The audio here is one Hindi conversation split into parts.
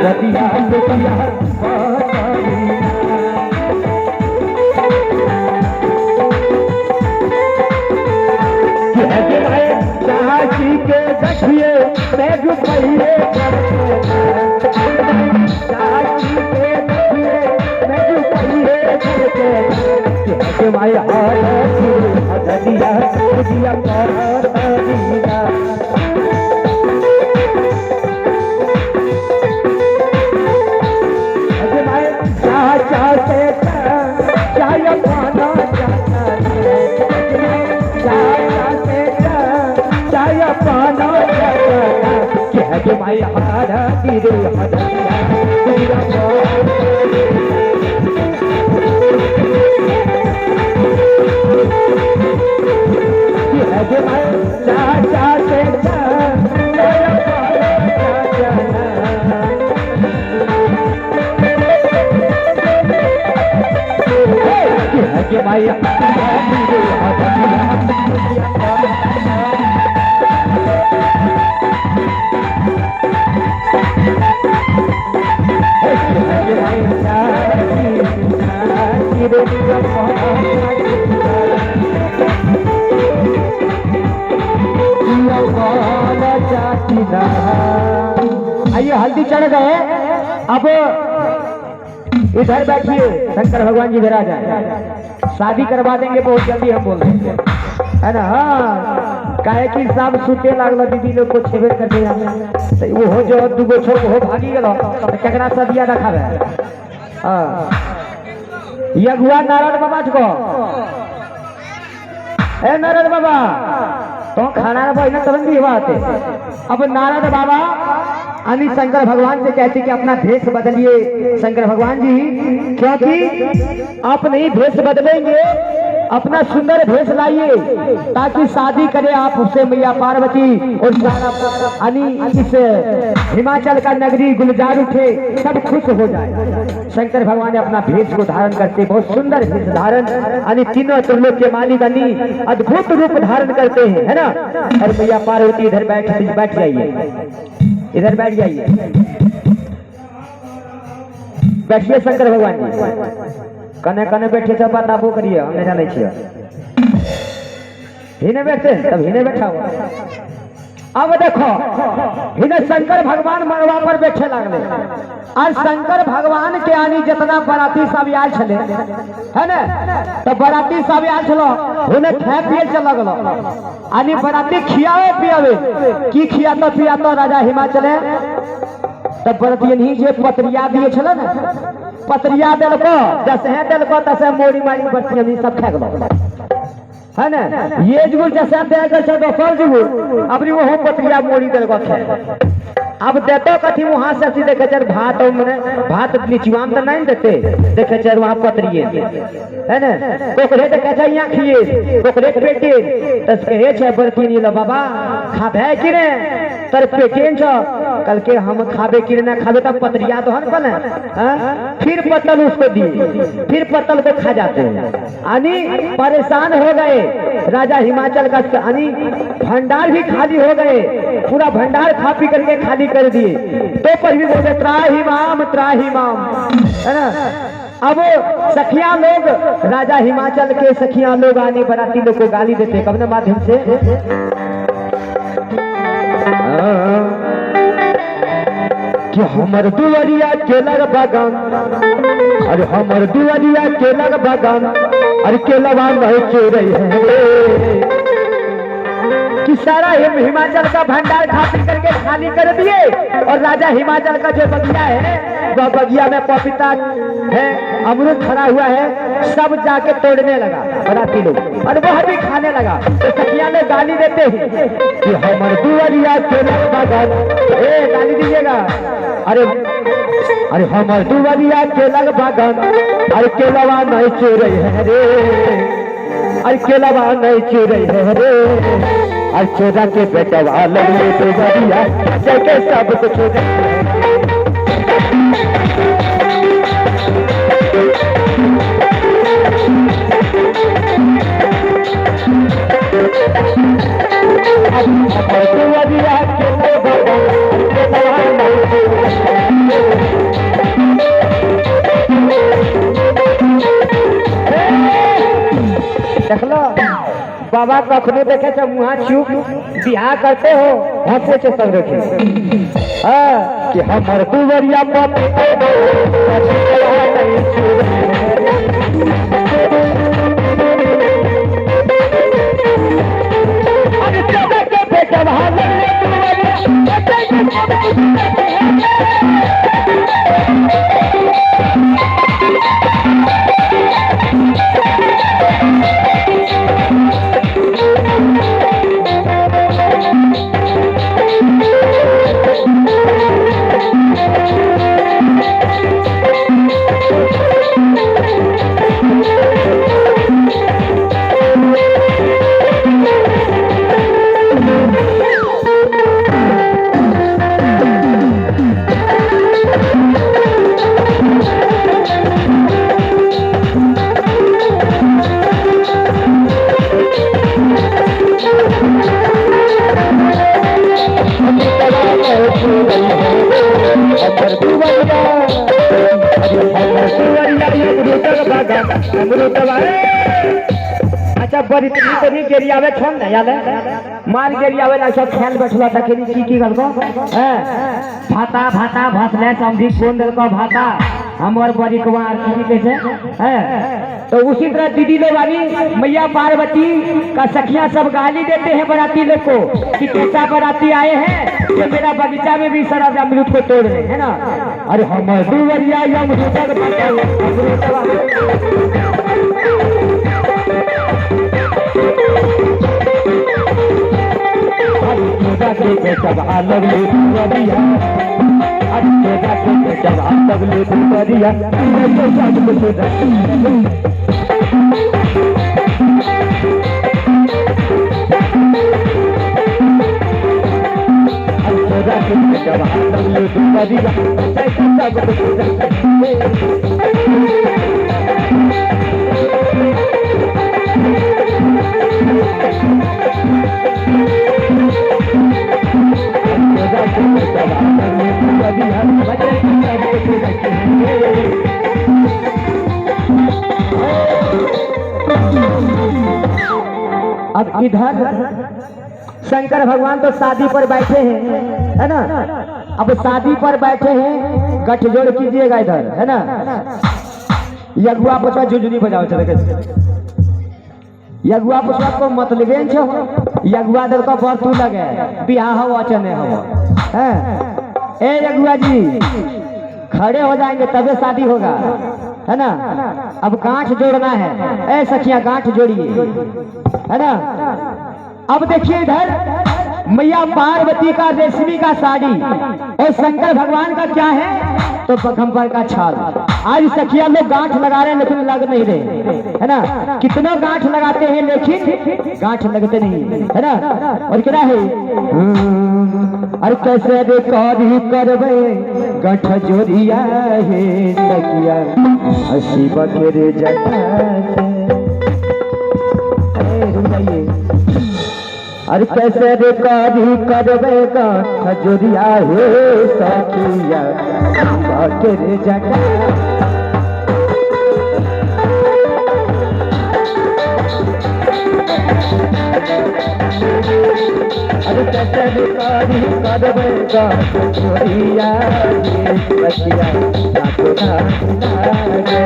रतिया से किया चाची के देखिए मैं रुपये चाची के देखिए मैं रुपये करके माया दिया दिया चाचा से चाय पाना चाय पाना कह माई हारा गिरे चाचा से माई आइए हल्दी चढ़ गए। अब इधर बैठिए, शंकर भगवान जी इधर आ जाए, शादी करवा देंगे बहुत जल्दी हम बोल रहे हैं, है ना। हाँ काहे कि सब सुते लागल दीदी लोग को छेबे करते हैं वो हो जो दुगो छोक हो भागी गलो केकरा सदिया रखावे। हाँ ये हुआ नारायण बाबा को, ए नारायण बाबा तो खाना बहना तुरंत भी बात है। अब नारायण बाबा यानी शंकर भगवान से कहते कि अपना भेष बदलिए शंकर भगवान जी, क्योंकि आप नहीं भेष बदलेंगे अपना सुंदर भेष लाइए ताकि शादी करे आप उससे मैया पार्वती और इस हिमाचल का नगरी गुलजार उठे, सब खुश हो जाए। शंकर भगवान ने अपना भेष को धारण करते, बहुत सुंदर भेष धारण यानी तीनों त्रिलोक के मालिक यानी अद्भुत रूप धारण करते हैं, है ना। और मैया पार्वती इधर बैठ जाइए, इधर बैठ जाइए, बैठिए शंकर भगवान जी कने कने बैठे सब बात आपो करिए, हम नहीं जाने छिए हिने बैठते तब हिने बैठा हुआ। अब देखो हिने शंकर भगवान मरवा पर बैठे लगले और शंकर भगवान के आनी जितना बराती सब आयल छले, है ना, तो बराती सब आयल छलो हुने खाए पिए चल लगलो आनी बराती खियावे पियावे की खियातो पियातो राजा हिमाचल तब बराती नहीं जे पत्रिया दिए छले ना, पत्रिया देलको जैसे देलको तसे मोड़ी मारी बच्ची हम सब खा गलो, है ना। ये जुगुल जैसे दे गल छ दोसर जुगुल अपनी वो पत्रिया मोड़ी देलको खाए। अब देतो कथी वहां से सीधे कचर भात मने भात नीचवाम तो नहीं देते, देखे चर वहां पत्रिए है ना, कोकरे तो कहता यहां खिए कोकरे पेटे तस कहे छ बरती नी लो बाबा खाबे कि रे तर पेटेन छ कल के हम खाबे कि ना खाबे तब पत्रिया तो हन पने, फिर पत्तल उसको दिए, फिर पत्तल को खा जाते हैं। यानी परेशान हो गए राजा हिमाचल का, यानी भंडार भी खाली हो गए, पूरा भंडार खा पी करके खाली कर दिए। तो पर भी बोले त्राही माम, है ना। अब सखियां लोग राजा हिमाचल के सखियां लोग आने बराती लोग को गाली देते कब न माध्यम से, कि हमर दुआरिया के लग बागान, अरे हमर दुआरिया के लग बागान, अरे केलवा नहीं चोरे है कि सारा हिमाचल का भंडार खा पी करके खाली कर दिए। और राजा हिमाचल का जो बगिया है वह बगिया में पपीता है, अमरूद खड़ा हुआ है, सब जाके तोड़ने लगा बराती लोग और वह भी खाने लगा। तो सखिया में गाली देते हैं कि हमर दुआरिया के लग बागान, ए गाली दीजिएगा, अरे हमर दुआरिया के लग बागान, अरे केलवा नहीं चोरे है रे, अरे केलवा नहीं चोरे है रे, अरे चोरा के बेटवा लगे दुआरिया जैसे सब कुछ दुआरिया के लग बागान, केलवा नहीं चोरे कखनो देखे जब मुहा चुप बिहार करते हो हंसे से सब रखे कि हमर दुवरिया अच्छा बड़ी तनी गेरियावे छोड़ ना याद है मार गेरियावे ना सब खेल बैठला त की गलको हैं भाता भाता भसले समझी कोन दल को भाता हमर बड़ी कुमार की कैसे हैं तो उसी तरह दीदी लोग वाली मैया पार्वती का सखियां सब गाली देते हैं बाराती लोग को कि कैसा बाराती आए हैं कि मेरा बगीचा में भी सारा अमरूद को तोड़ रहे है ना। अरे हमर दुवरिया अब इधर शंकर भगवान तो शादी पर बैठे हैं है ना। अब शादी पर बैठे हैं गठजोड़ कीजिएगा इधर है ना। यगुआ पुष्पा झुझुनी बजाओ चले यगुआ पुष्पा को मतलबे छो यगुआ दल को बरतू लगे बिहार हो अचने हो है। ए यगुआ जी खड़े हो जाएंगे तबे शादी होगा है ना। अब गांठ जोड़ना है ए सखिया गांठ जोड़िए है ना। अब देखिए इधर मैया पार्वती का रेशमी का साड़ी और शंकर भगवान का क्या है तो बघम्बर का छाल। आज सखिया लोग गांठ लगा रहे हैं लेकिन लग नहीं रहे है ना। कितना गांठ लगाते हैं लेकिन गांठ लगते नहीं है ना। और क्या है अरे कैसे रे करी करबे गांठ जोड़िया है सखिया हसी बखेरे जटा से अरे कैसे रे करी करबे गांठ जोड़िया है सखिया बखेरे जटा। अरे कैसे कारी करबे गांठ जोड़िया ये बचिया नाचो नागे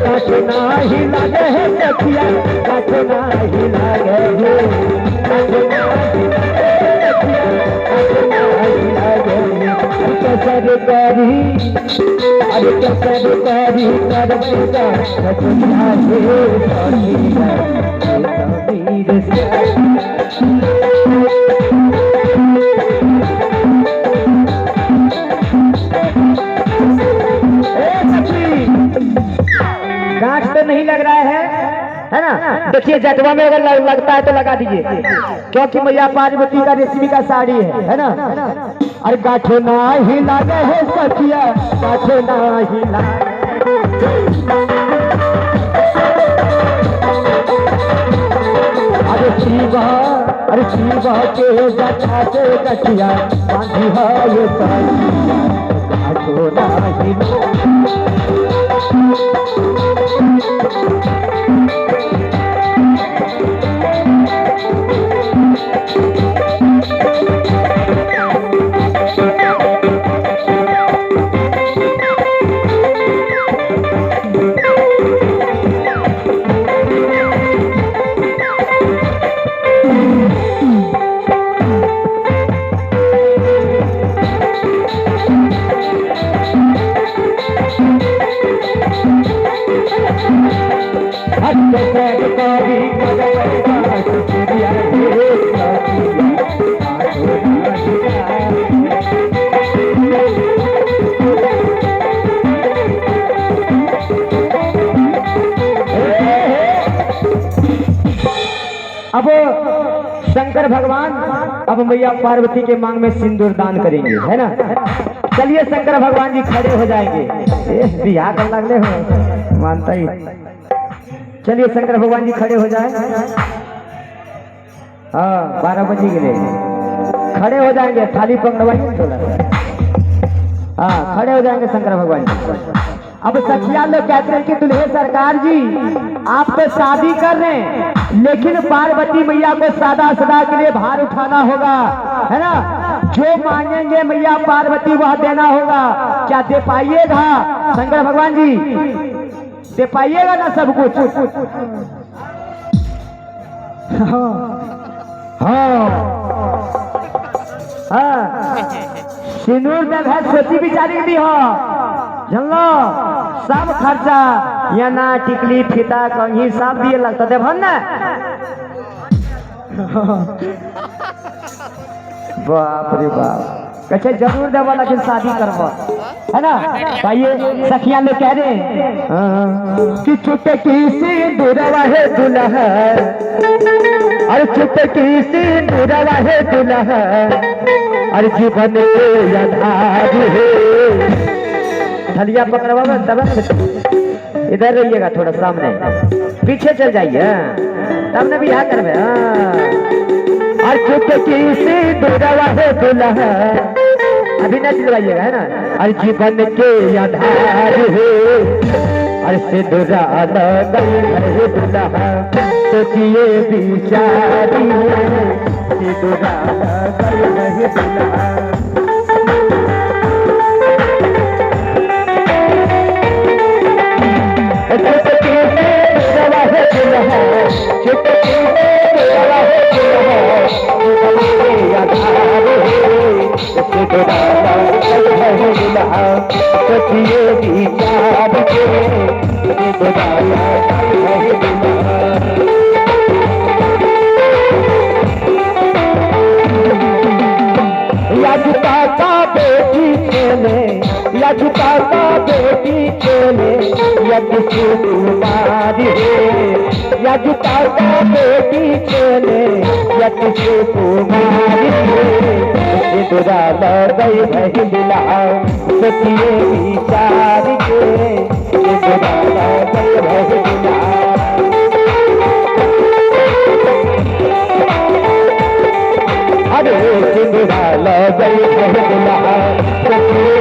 नाचो नाही लागे है सखिया नाचो नाही लागे हो नाचो नाही लागे कैसे कारी अरे कैसे कारी करबे गांठ जोड़िया ये गांठ तो नहीं लग रहा है ना। देखिए जटवा में अगर लगता है तो लगा दीजिए क्योंकि मैया पार्वती का रेशमी का साड़ी है ना। अरे गांठ ना ही लगे है सखिया गांठ ना ही लगे अरे शिवा के जटा से गठिया बांधी है ये साड़िया आठो नाही अब शंकर भगवान अब मैया पार्वती के मांग में सिंदूर दान करेंगे, है ना। चलिए शंकर भगवान जी खड़े हो जाएंगे। बिहार कर लगले हो मानता ही। चलिए शंकर भगवान जी खड़े हो जाए। हाँ 12 बजे के लिए खड़े हो जाएंगे। थाली पकड़वाइए थोड़ा। हाँ खड़े हो जाएंगे शंकर भगवान जी। अब सखिया लोग कहते हैं कि दुल्हे सरकार जी आप तो शादी कर रहे हैं, लेकिन पार्वती मैया को सदा सदा के लिए भार उठाना होगा, है ना। जो मांगेंगे मैया पार्वती वह देना होगा। क्या दे पाइएगा शंकर भगवान जी? दे पाइएगा ना सब कुछ? हाँ सिंदूर जब है सोची बिचारी भी हो, जानलो सब खर्चा या ना टिकली फीता कंघी सब दिए लगता देवन ना। बाप रे बाप कहे जरूर देव, लेकिन शादी करवा, है ना। भाइये सखिया लोग कह रहे हैं कि चुटकी सिंदूरवा है दुल्हा, अरे चुटकी सिंदूरवा है दुल्हा, अरे जीवन के आधार है। थलिया पकड़वा तब इधर रहिएगा, थोड़ा सामने पीछे चल जाइए तब न बिहार करवे। और चुटकी सिंदूरवा है दुल्हा, अभी न चिल्लाइएगा, है ना। और जीवन के आधार है, और सिंदूरा है दुल्हा, सोचिए बिचारी सिंदूरा है दुल्हा। झुकाता बेटी चले यज्ञ कुमारी है, या झुकाता बेटी चले यज्ञ कुमारी है। दुरा लग दिला सोचिए विचार के, दुरा लग दिला। अरे सिंदूरा लग दिला सोचिए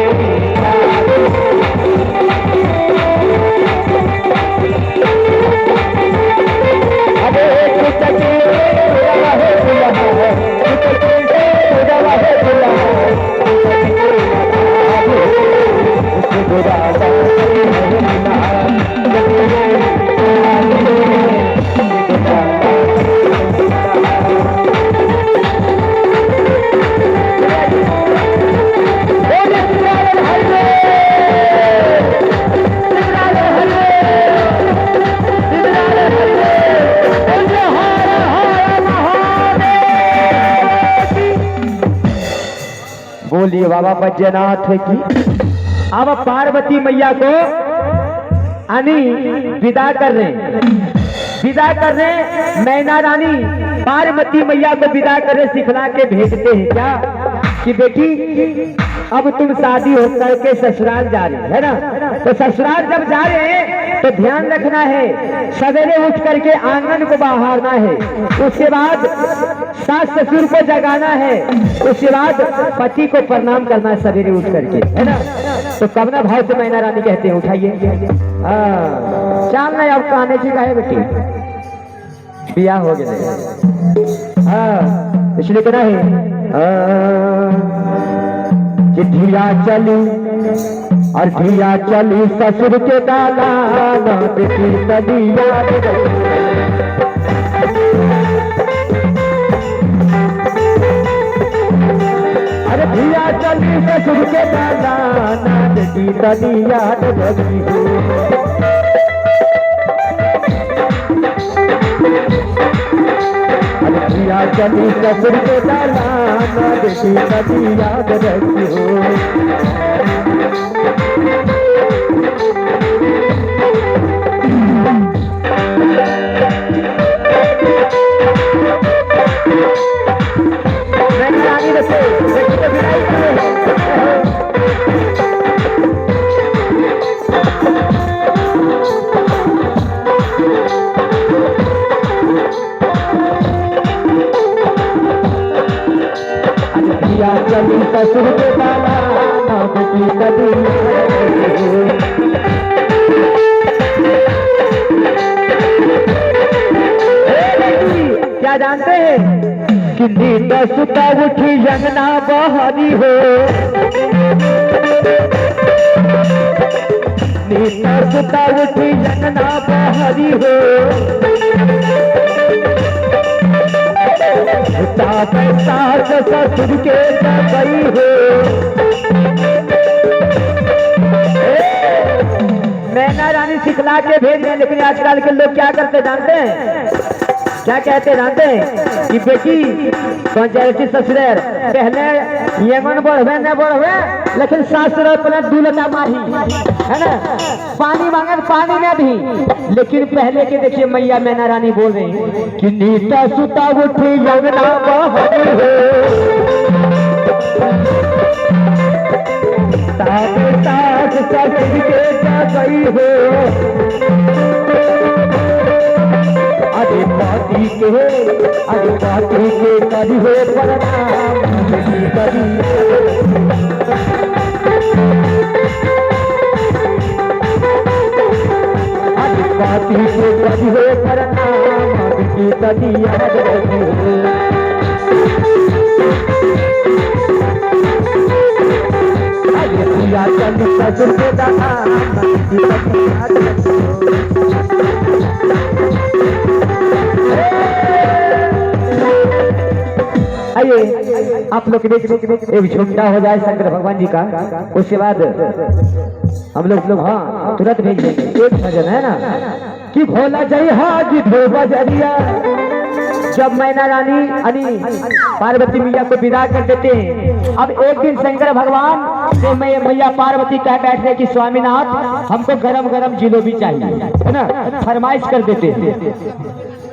बोलिए बाबा बैजनाथ की। अब पार्वती मैया को यानी विदा कर रहे मैना रानी पार्वती मैया को विदा कर रहे, सिखला के भेजते हैं क्या कि बेटी अब तुम शादी हो करके ससुराल जा रहे है ना। तो ससुराल जब जा रहे हैं तो ध्यान रखना है, सवेरे उठ करके आंगन को बहारना है। उसके बाद सास ससुर को जगाना है, उसके बाद पति को प्रणाम करना है सवेरे उठ करके, है ना। तो कवना भाव से मैना रानी कहते हैं, उठाइए चाल नहीं अब कहने की है बेटी, बिया हो गया। इसलिए कहना है कि धिया चली और धिया चली ससुर के दालान, बेटी तनी याद रही। अरे धिया चली ससुर के दालान, बेटी तनी याद रही। धिया चली ससुर के दालान, बेटी तनी याद रही हो। चली ससुर के दालान, बेटी तनी क्या जानते हैं कि नींद सुता उठी अंगना बहारी हो, नींद सुता उठी अंगना बहारी हो। सास ससुर के गई हो, मैना रानी सिखला के भेज रहे, लेकिन आजकल के लोग क्या करते जानते हैं, क्या कहते जानते हैं कि बेटी पंचायती ससुर पहले यमन बढ़वे न बढ़वे, लेकिन सासुर पहले दूल्हा माही, है ना, पानी मांगे पानी में भी। लेकिन पहले के देखिए मैया मैना रानी बोल रही कि नीता सुता उठी यमुना बहती हो, सास सास ससुर के गई हो। अरे पाती के करी हो प्रणाम, बेटी करी। अरे पाती के करी हो प्रणाम, बेटी करी याद रखी हो। अरे पिया चली ससुर के दालान, बेटी करी याद रखी हो। आइए आप लोग के बीच एक झुंडा हो जाए शंकर भगवान जी का, उसके बाद हम लोग हाँ तुरंत भेज देंगे। एक भजन है ना कि भोला जय हाजी बजरिया, जब मैना रानी पार्वती मैया को विदा कर देते हैं। अब एक दिन शंकर भगवान से मैया पार्वती कह बैठे कि स्वामीनाथ हमको गरम गरम जिलेबी चाहिए, है ना, फरमाइश कर देते हैं।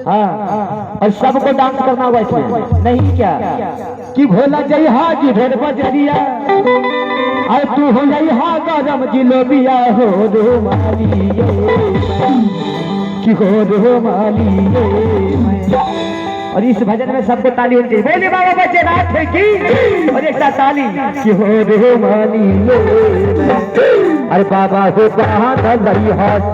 हाँ, और सबको डांस करना हुआ इसमें नहीं क्या कि भोला जय हाजी ढेर बजरिया, और तू हो जय हा गरम जिलेबिया हो रोमाली कि हो रोमाली। और इस भजन में सबको ताली होनी चाहिए, बोले बाबा बच्चे रात है की, और एक साथ ताली कि हो रोमाली। अरे बाबा हो कहाँ गई हाथ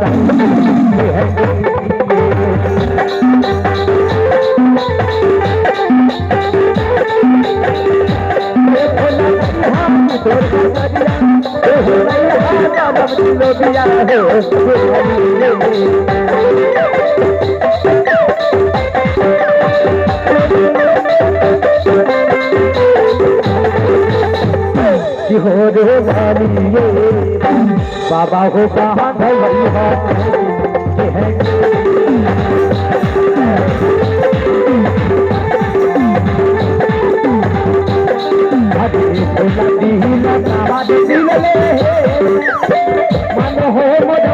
हो रे वाली बाबा हो कहाँ गई हाथ मन हो मद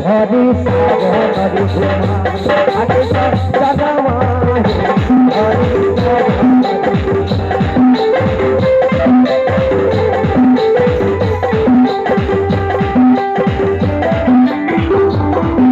हरी